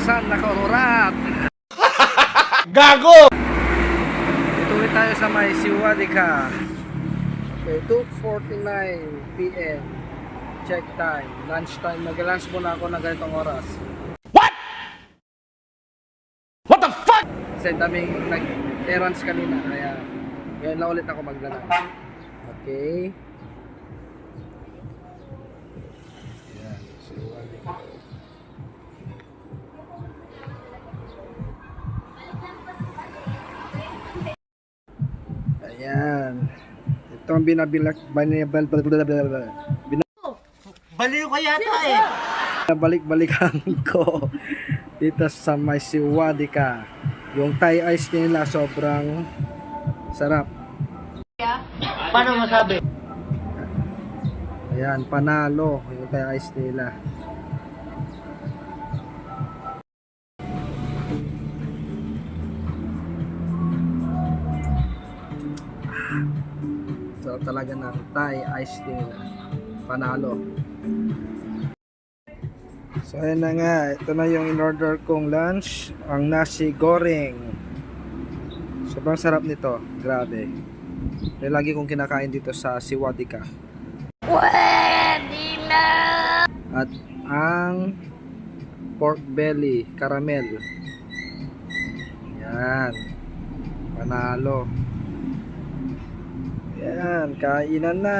Saan nakaurat? Gago! Dito ulit tayo sa may Siwadika. Okay, 2:49 PM. Check time. Lunch time. Mag-lunch muna ako ng ganitong oras. What? What the fuck? Kasi daming nag-errands kanina. Kaya ngayon na ulit ako mag-lunch. Okay. Ayan, Siwadika. Ayan. Ito ang Baliw ka yata eh. Balik-balikan ko dito sa may Siwadika. Yung Thai ice nila sobrang sarap. Paano masabi? Ayan, panalo yung Thai ice nila. So talaga ng Thai ice nila. Panalo. So ayan na nga, ito na yung in-order kong lunch, ang nasi goreng. Sobrang sarap nito, grabe. Yung lagi kong kinakain dito sa Siwadika. Pwede na! At ang pork belly, caramel. Yan. Panalo. Yan, kainan na.